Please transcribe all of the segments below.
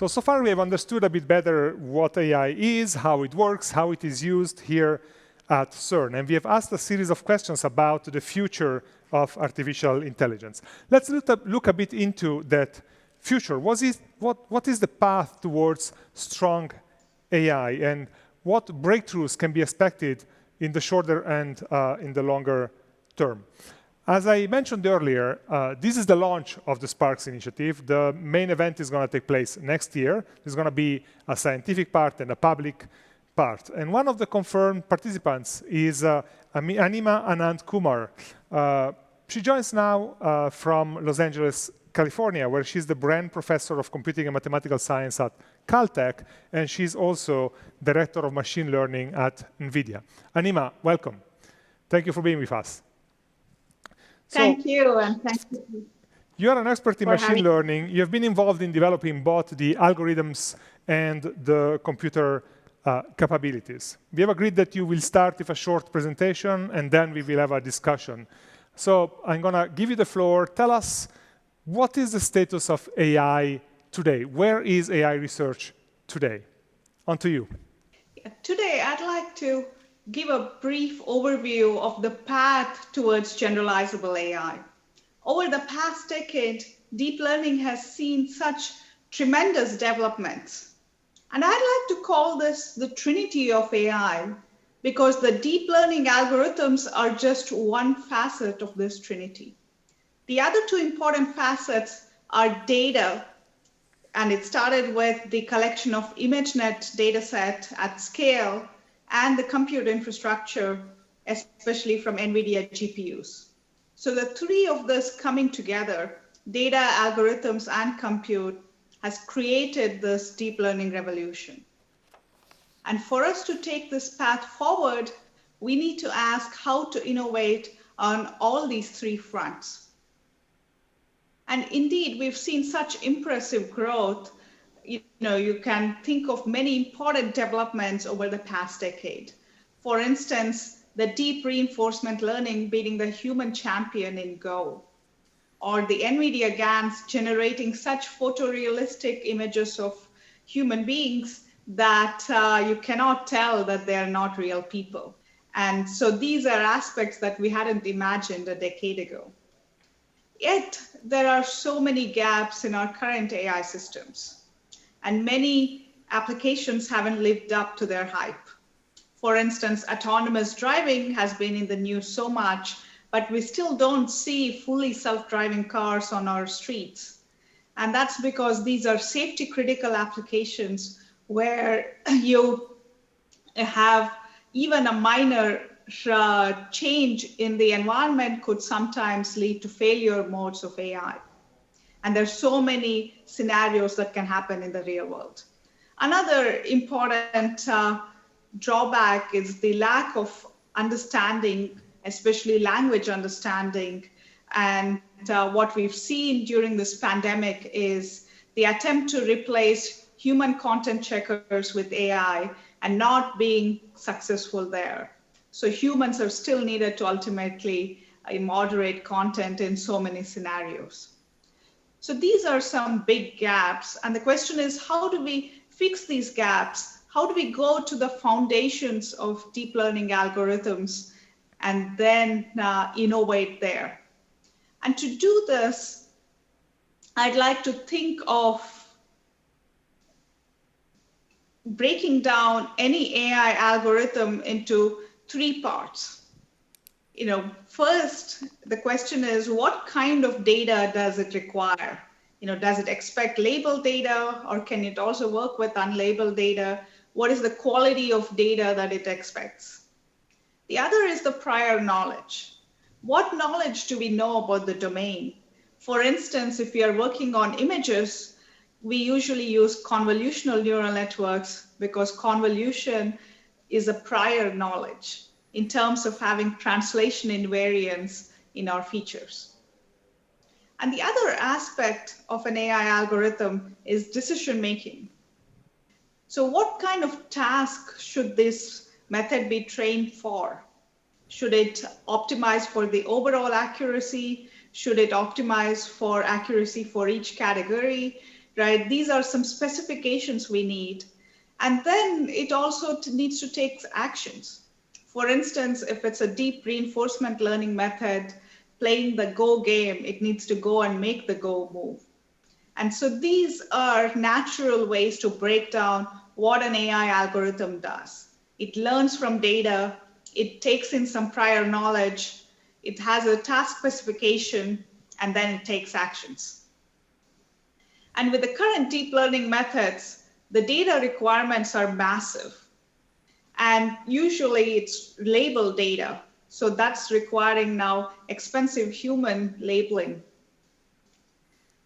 So far we have understood a bit better what AI is, how it works, how it is used here at CERN. And we have asked a series of questions about the future of artificial intelligence. Let's look a bit into that future. What is the path towards strong AI, and what breakthroughs can be expected in the shorter and in the longer term? As I mentioned earlier, this is the launch of the Sparks initiative. The main event is going to take place next year. There's going to be a scientific part and a public part. And one of the confirmed participants is Anima ANANDKUMAR. She joins now from Los Angeles, California, where she's the Bren Professor of Computing and Mathematical Science at Caltech, and she's also Director of Machine Learning at NVIDIA. Anima, welcome. Thank you for being with us. Thank you, and thank you. You are an expert in machine learning. You have been involved in developing both the algorithms and the computer capabilities. We have agreed that you will start with a short presentation, and then we will have a discussion. So I'm going to give you the floor. Tell us, what is the status of AI today? Where is AI research today? On to you. Today, I'd like to give a brief overview of the path towards generalizable AI. Over the past decade, deep learning has seen such tremendous developments. And I'd like to call this the trinity of AI, because the deep learning algorithms are just one facet of this trinity. The other two important facets are data, and it started with the collection of ImageNet dataset at scale, and the compute infrastructure, especially from NVIDIA GPUs. So the three of this coming together, data, algorithms, and compute, has created this deep learning revolution. And for us to take this path forward, we need to ask how to innovate on all these three fronts. And indeed, we've seen such impressive growth. You can think of many important developments over the past decade. For instance, the deep reinforcement learning beating the human champion in Go, or the NVIDIA GANs generating such photorealistic images of human beings that you cannot tell that they are not real people. And so these are aspects that we hadn't imagined a decade ago. Yet, there are so many gaps in our current AI systems, and many applications haven't lived up to their hype. For instance, autonomous driving has been in the news so much, but we still don't see fully self-driving cars on our streets. And that's because these are safety-critical applications where you have even a minor change in the environment could sometimes lead to failure modes of AI. And there's so many scenarios that can happen in the real world. Another important drawback is the lack of understanding, especially language understanding. And what we've seen during this pandemic is the attempt to replace human content checkers with AI and not being successful there. So humans are still needed to ultimately moderate content in so many scenarios. So these are some big gaps. And the question is, how do we fix these gaps? How do we go to the foundations of deep learning algorithms and then innovate there? And to do this, I'd like to think of breaking down any AI algorithm into three parts. First, the question is, what kind of data does it require? Does it expect labeled data, or can it also work with unlabeled data? What is the quality of data that it expects? The other is the prior knowledge. What knowledge do we know about the domain? For instance, if we are working on images, we usually use convolutional neural networks because convolution is a prior knowledge in terms of having translation invariance in our features. And the other aspect of an AI algorithm is decision making. So what kind of task should this method be trained for? Should it optimize for the overall accuracy? Should it optimize for accuracy for each category? right? These are some specifications we need. And then it also needs to take actions. For instance, if it's a deep reinforcement learning method, playing the Go game, it needs to go and make the Go move. And so these are natural ways to break down what an AI algorithm does. It learns from data, it takes in some prior knowledge, it has a task specification, and then it takes actions. And with the current deep learning methods, the data requirements are massive. And usually it's labeled data. So that's requiring now expensive human labeling.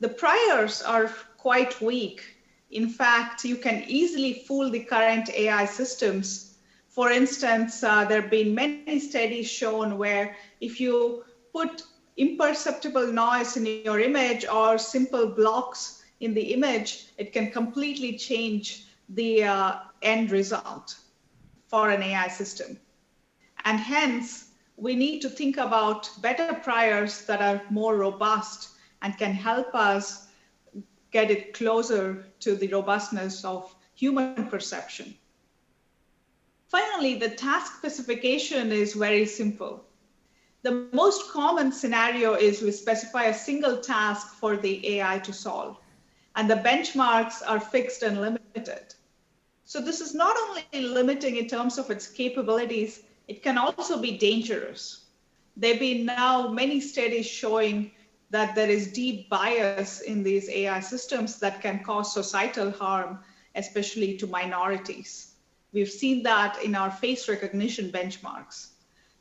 The priors are quite weak. In fact, you can easily fool the current AI systems. For instance, there have been many studies shown where if you put imperceptible noise in your image or simple blocks in the image, it can completely change the end result for an AI system. And hence, we need to think about better priors that are more robust and can help us get it closer to the robustness of human perception. Finally, the task specification is very simple. The most common scenario is we specify a single task for the AI to solve, and the benchmarks are fixed and limited. So this is not only limiting in terms of its capabilities, it can also be dangerous. There have been now many studies showing that there is deep bias in these AI systems that can cause societal harm, especially to minorities. We've seen that in our face recognition benchmarks.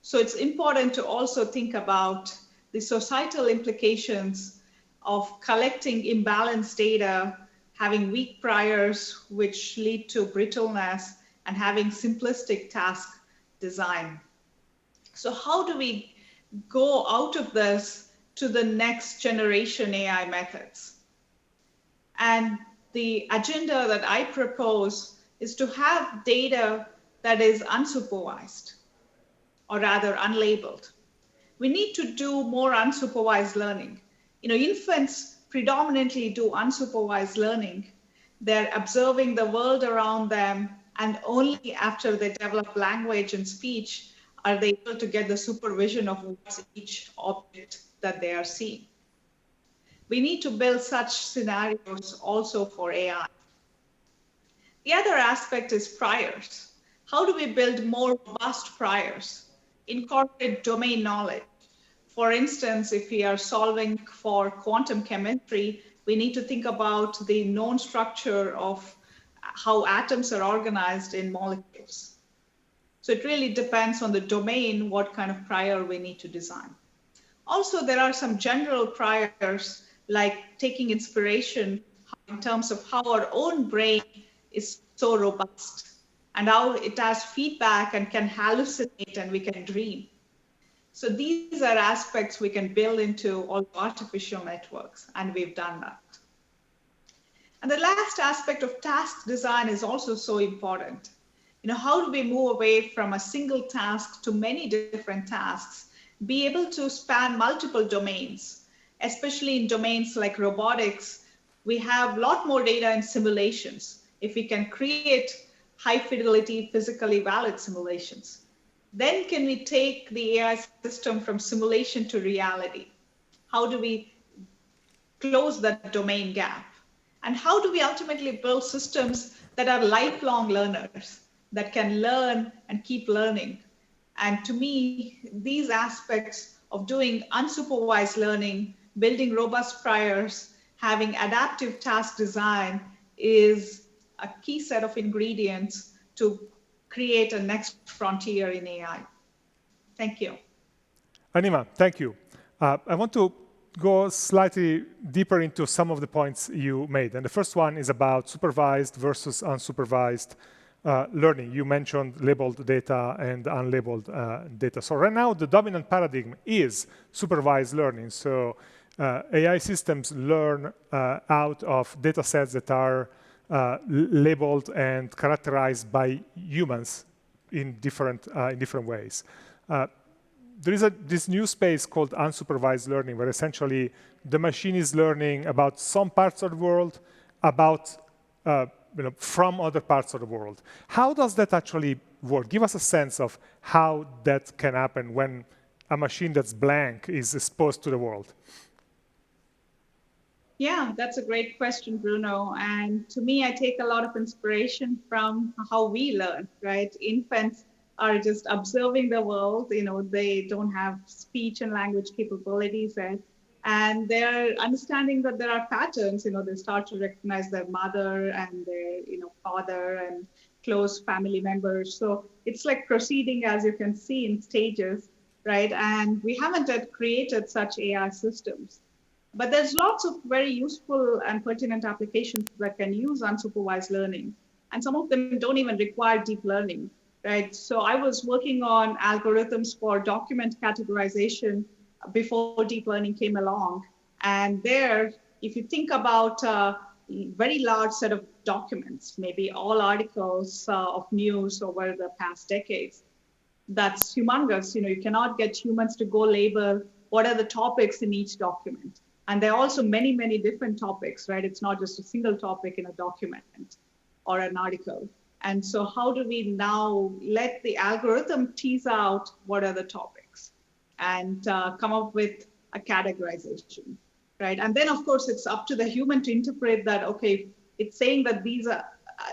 So it's important to also think about the societal implications of collecting imbalanced data, having weak priors, which lead to brittleness, and having simplistic task design. So how do we go out of this to the next generation AI methods? And the agenda that I propose is to have data that is unsupervised, or rather unlabeled. We need to do more unsupervised learning. Infants predominantly do unsupervised learning. They're observing the world around them, and only after they develop language and speech are they able to get the supervision of what's each object that they are seeing. We need to build such scenarios also for AI. The other aspect is priors. How do we build more robust priors? Incorporate domain knowledge. For instance, if we are solving for quantum chemistry, we need to think about the known structure of how atoms are organized in molecules. So it really depends on the domain, what kind of prior we need to design. Also, there are some general priors, like taking inspiration in terms of how our own brain is so robust and how it has feedback and can hallucinate and we can dream. So these are aspects we can build into all artificial networks, and we've done that. And the last aspect of task design is also so important. How do we move away from a single task to many different tasks, be able to span multiple domains, especially in domains like robotics? We have a lot more data in simulations. If we can create high fidelity, physically valid simulations, then can we take the AI system from simulation to reality? How do we close that domain gap? And how do we ultimately build systems that are lifelong learners, that can learn and keep learning? And to me, these aspects of doing unsupervised learning, building robust priors, having adaptive task design is a key set of ingredients to create a next frontier in AI. Thank you. Anima, thank you. I want to go slightly deeper into some of the points you made. And the first one is about supervised versus unsupervised learning. You mentioned labeled data and unlabeled data. So right now, the dominant paradigm is supervised learning. So AI systems learn out of data sets that are labeled and characterized by humans in different ways. There is this new space called unsupervised learning, where essentially the machine is learning about some parts of the world about from other parts of the world. How does that actually work? Give us a sense of how that can happen when a machine that's blank is exposed to the world. Yeah, that's a great question, Bruno. And to me, I take a lot of inspiration from how we learn, right? Infants are just observing the world. They don't have speech and language capabilities yet. And they're understanding that there are patterns. They start to recognize their mother and their, father and close family members. So it's like proceeding, as you can see, in stages, right? And we haven't yet created such AI systems. But there's lots of very useful and pertinent applications that can use unsupervised learning. And some of them don't even require deep learning, right? So I was working on algorithms for document categorization before deep learning came along. And there, if you think about a very large set of documents, maybe all articles of news over the past decades, that's humongous. You cannot get humans to go label what are the topics in each document. And there are also many, many different topics, right? It's not just a single topic in a document or an article. And so how do we now let the algorithm tease out what are the topics and come up with a categorization, right? And then, of course, it's up to the human to interpret that, okay, it's saying that these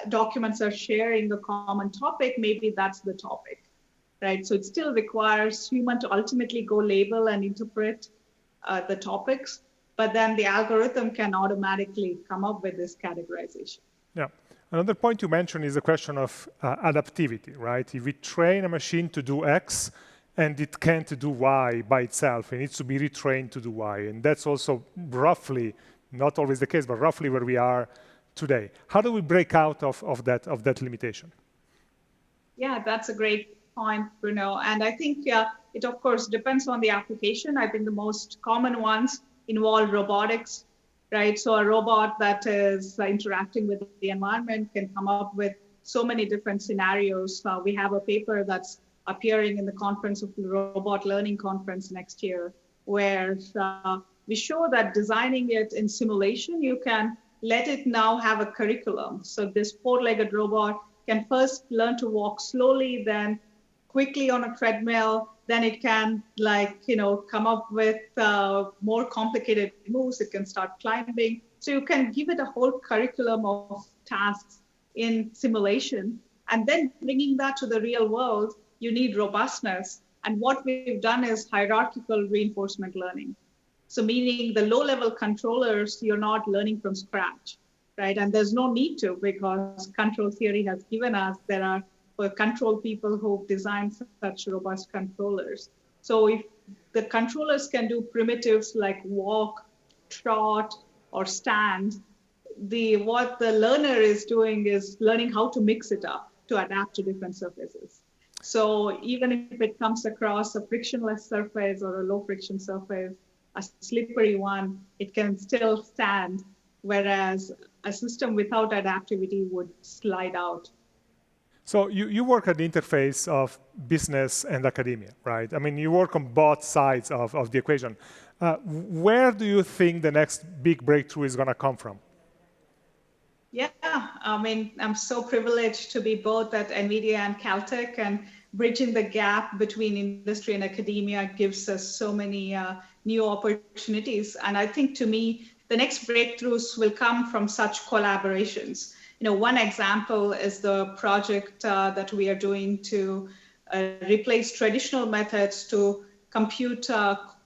documents are sharing a common topic, maybe that's the topic, right? So it still requires human to ultimately go label and interpret the topics, but then the algorithm can automatically come up with this categorization. Yeah. Another point you mentioned is the question of adaptivity, right? If we train a machine to do X and it can't do Y by itself, it needs to be retrained to do Y. And that's also roughly, not always the case, but roughly where we are today. How do we break out of that limitation? Yeah, that's a great point, Bruno. And I think it, of course, depends on the application. I think the most common ones involve robotics, right? So a robot that is interacting with the environment can come up with so many different scenarios. We have a paper that's appearing in the conference of the Robot Learning Conference next year, where we show that designing it in simulation, you can let it now have a curriculum. So this four-legged robot can first learn to walk slowly, then quickly on a treadmill, then it can come up with more complicated moves. It can start climbing. So you can give it a whole curriculum of tasks in simulation. And then bringing that to the real world, you need robustness. And what we've done is hierarchical reinforcement learning. So meaning the low-level controllers, you're not learning from scratch, right? And there's no need to, because control theory has given us there are control people who've designed such robust controllers. So if the controllers can do primitives like walk, trot, or stand, what the learner is doing is learning how to mix it up to adapt to different surfaces. So even if it comes across a frictionless surface or a low friction surface, a slippery one, it can still stand, whereas a system without adaptivity would slide out. So you work at the interface of business and academia, right? I mean, you work on both sides of the equation. Where do you think the next big breakthrough is going to come from? Yeah, I mean, I'm so privileged to be both at NVIDIA and Caltech, and bridging the gap between industry and academia gives us so many new opportunities. And I think, to me, the next breakthroughs will come from such collaborations. One example is the project that we are doing to replace traditional methods to compute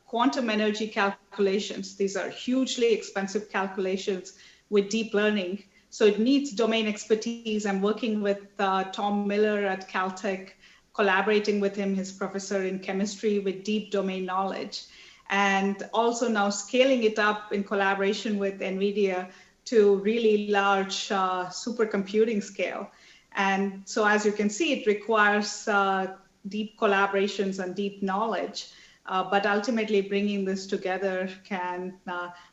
quantum energy calculations. These are hugely expensive calculations with deep learning. So it needs domain expertise. I'm working with Tom Miller at Caltech, collaborating with him, his professor in chemistry, with deep domain knowledge. And also now scaling it up in collaboration with NVIDIA to really large supercomputing scale. And so as you can see, it requires deep collaborations and deep knowledge. But ultimately bringing this together can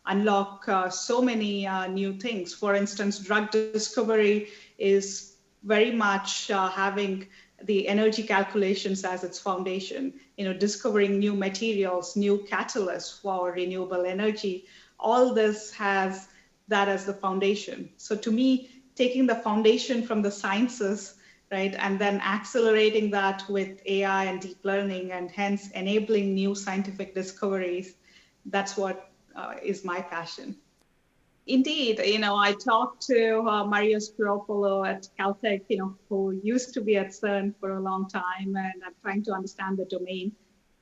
unlock so many new things. For instance, drug discovery is very much having the energy calculations as its foundation, discovering new materials, new catalysts for renewable energy. All this has that as the foundation. So to me, taking the foundation from the sciences, right, and then accelerating that with AI and deep learning, and hence enabling new scientific discoveries, that's what is my passion. Indeed, I talked to Mario Spiropolo at Caltech, who used to be at CERN for a long time, and I'm trying to understand the domain,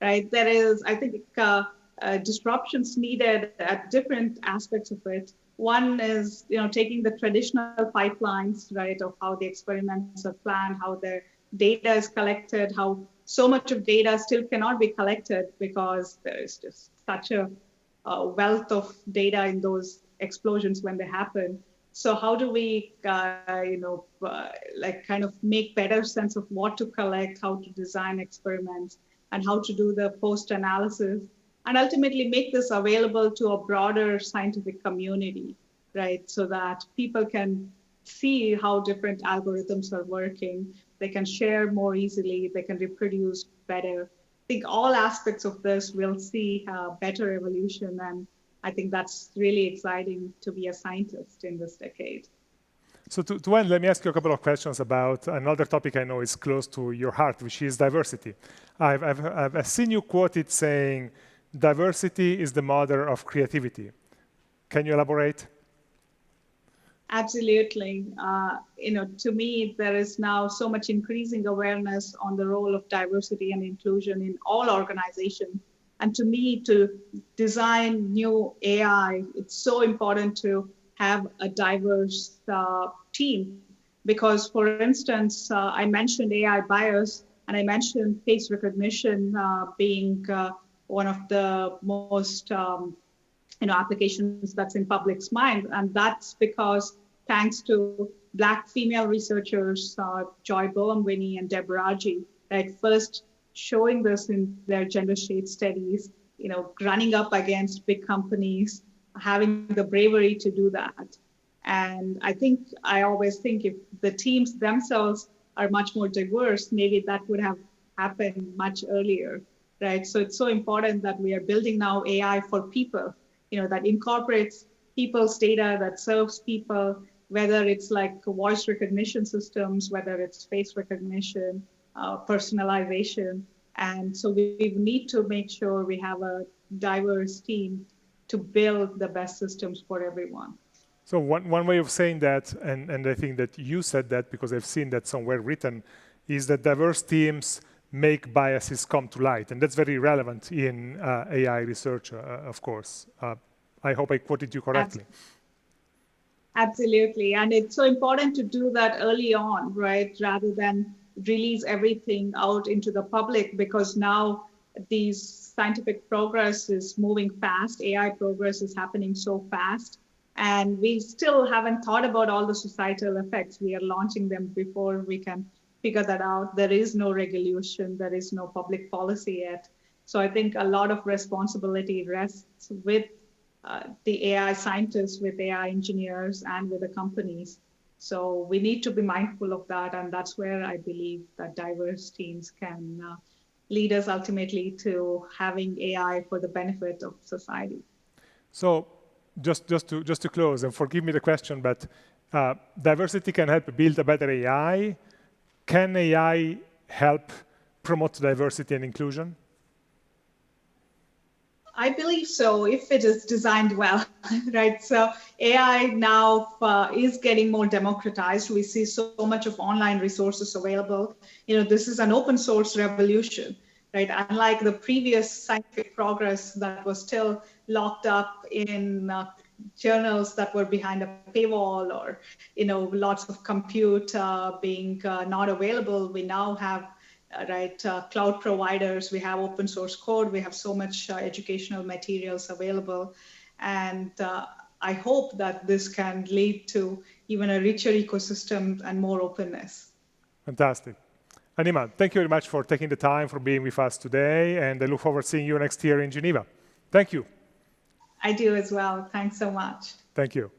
right? There is, I think, disruptions needed at different aspects of it. One is, taking the traditional pipelines, right, of how the experiments are planned, how their data is collected, how so much of data still cannot be collected because there is just such a wealth of data in those explosions when they happen. So how do we, kind of make better sense of what to collect, how to design experiments, and how to do the post-analysis, and ultimately make this available to a broader scientific community, right? So that people can see how different algorithms are working, they can share more easily, they can reproduce better. I think all aspects of this will see better evolution, and I think that's really exciting to be a scientist in this decade. So to end, let me ask you a couple of questions about another topic I know is close to your heart, which is diversity. I've seen you quoted saying, diversity is the mother of creativity. Can you elaborate? Absolutely. To me, there is now so much increasing awareness on the role of diversity and inclusion in all organizations. And to me, to design new AI, it's so important to have a diverse team. Because, for instance, I mentioned AI bias, and I mentioned face recognition being one of the most applications that's in public's mind. And that's because thanks to Black female researchers, Joy Bowen-Winnie and Deb Raji, right, first showing this in their gender shade studies, running up against big companies, having the bravery to do that. And I always think if the teams themselves are much more diverse, maybe that would have happened much earlier, right? So it's so important that we are building now AI for people, that incorporates people's data, that serves people, whether it's like voice recognition systems, whether it's face recognition, personalization. And so we need to make sure we have a diverse team to build the best systems for everyone. So one way of saying that, and I think that you said that because I've seen that somewhere written, is that diverse teams make biases come to light. And that's very relevant in AI research, of course. I hope I quoted you correctly. Absolutely. And it's so important to do that early on, right? Rather than release everything out into the public, because now these scientific progress is moving fast. AI progress is happening so fast. And we still haven't thought about all the societal effects. We are launching them before we can figure that out. There is no regulation. There is no public policy yet. So I think a lot of responsibility rests with the AI scientists, with AI engineers, and with the companies. So we need to be mindful of that. And that's where I believe that diverse teams can lead us ultimately to having AI for the benefit of society. So just to close, and forgive me the question, but diversity can help build a better AI. Can AI help promote diversity and inclusion? I believe so, if it is designed well, right? So AI now is getting more democratized. We see so much of online resources available. This is an open source revolution, right? Unlike the previous scientific progress that was still locked up in journals that were behind a paywall, or lots of compute being not available. We now have cloud providers, we have open source code, we have so much educational materials available. And I hope that this can lead to even a richer ecosystem and more openness. Fantastic. Anima, thank you very much for taking the time, for being with us today, and I look forward to seeing you next year in Geneva. Thank you. I do as well. Thanks so much. Thank you.